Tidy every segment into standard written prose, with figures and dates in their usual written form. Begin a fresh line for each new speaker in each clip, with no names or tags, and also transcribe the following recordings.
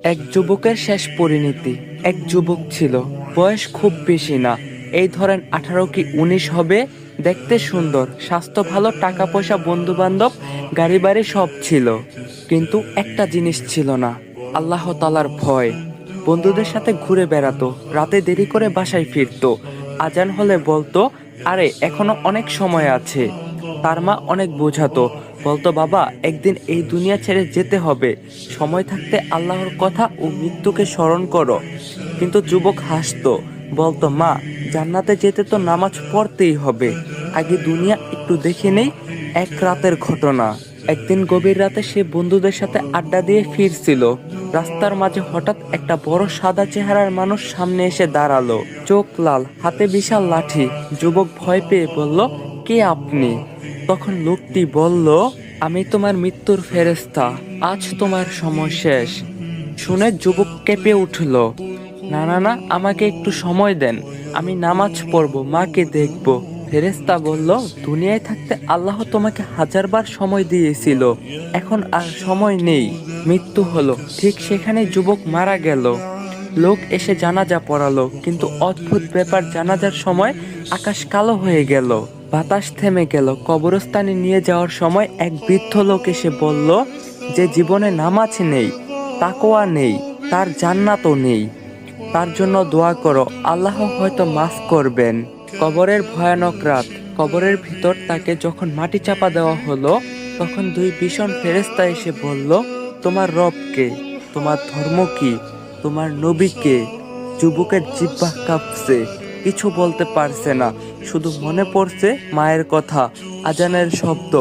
এক যুবকের শেষ পরিণতি। এক যুবক ছিল, বয়স খুব বেশি না, এই ধরেন 18 কি 19 হবে। দেখতে সুন্দর, স্বাস্থ্য ভালো, টাকা পয়সা, বন্ধু বান্ধব, গাড়ি বাড়ি সব ছিল। কিন্তু একটা জিনিস ছিল না, আল্লাহ তাআলার ভয়। বন্ধুদের সাথে ঘুরে বেড়াতো, রাতে দেরি করে বাসায় ফিরতো, আজান হলে বলতো, আরে এখনো অনেক সময় আছে। তার মা অনেক বোঝাতো, বলতো, বাবা একদিন এই দুনিয়া ছেড়ে যেতে হবে, সময় থাকতে আল্লাহর কথা ও মৃত্যুকে স্মরণ করো। কিন্তু যুবক হাসতো, বলতো, মা জান্নাতে যেতে তো নামাজ পড়তেই হবে, আগে দুনিয়া একটু দেখে নেই। এক রাতের ঘটনা। একদিন গভীর রাতে সে বন্ধুদের সাথে আড্ডা দিয়ে ফিরছিল। রাস্তার মাঝে হঠাৎ একটা বড় সাদা চেহারার মানুষ সামনে এসে দাঁড়ালো, চোখ লাল, হাতে বিশাল লাঠি। যুবক ভয় পেয়ে বলল, কে আপনি? তখন লোকটি বলল, আমি তোমার মৃত্যুর ফেরেশতা, আজ তোমার সময় শেষ। শুনে যুবক কেঁপে উঠল, না না না, আমাকে একটু সময় দেন, আমি নামাজ পড়ব, মাকে দেখব। ফেরেশতা বলল, দুনিয়ায় থাকতে আল্লাহ তোমাকে হাজারবার সময় দিয়েছিল, এখন আর সময় নেই, মৃত্যু হলো। ঠিক সেখানে যুবক মারা গেল। লোক এসে জানাজা পড়ালো, কিন্তু অদ্ভুত ব্যাপার, জানাজার সময় আকাশ কালো হয়ে গেল, বাতাস থেমে গেল। কবরস্থানে নিয়ে যাওয়ার সময় এক বৃদ্ধ লোক এসে বলল, যে জীবনে নামাজ নেই, তাকওয়া নেই, তার জান্নাতও নেই, তার জন্য দোয়া করো, আল্লাহ হয়তো মাফ করবেন। কবরের ভয়ানক রাত। কবরের ভিতর তাকে যখন মাটি চাপা দেওয়া হলো, তখন দুই ভীষণ ফেরেশতা এসে বলল, তোমার রব কে? তোমার ধর্ম কি? তোমার নবী কে? যুবকের জিহ্বা কাঁপছে, কিছু বলতে পারছে না, শুধু মনে পড়ছে মায়ের কথা, আজানের শব্দ,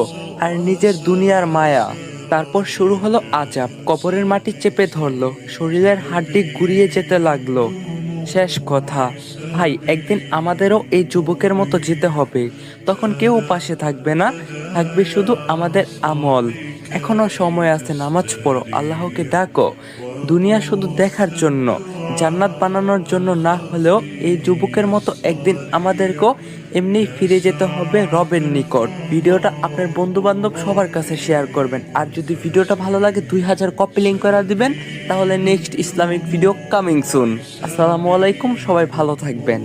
আর নিজের দুনিয়ার মায়া। তারপর শুরু হলো আজাব। কবরের মাটি চেপে ধরলো, শরীরের হাড্ডি গুড়িয়ে যেতে লাগলো। শেষ কথা, ভাই একদিন আমাদেরও এই যুবকের মতো যেতে হবে। তখন কেউ পাশে থাকবে না, থাকবে শুধু আমাদের আমল। এখনো সময় আছে, নামাজ পড়ো, আল্লাহকে ডাকো। দুনিয়া শুধু দেখার জন্য, জান্নাত বানানোর জন্য না হলেও এই যুবকের মতো একদিন আমাদেরকেও এমনি ফিরে যেতে হবে রবের নিকট। ভিডিওটা আপনার বন্ধু বান্ধব সবার কাছে শেয়ার করবেন, আর যদি ভিডিওটা ভালো লাগে 2000 কপি লিঙ্ক করে দিবেন, তাহলে next Islamic video coming soon. আসসালামু আলাইকুম, সবাই ভালো থাকবেন।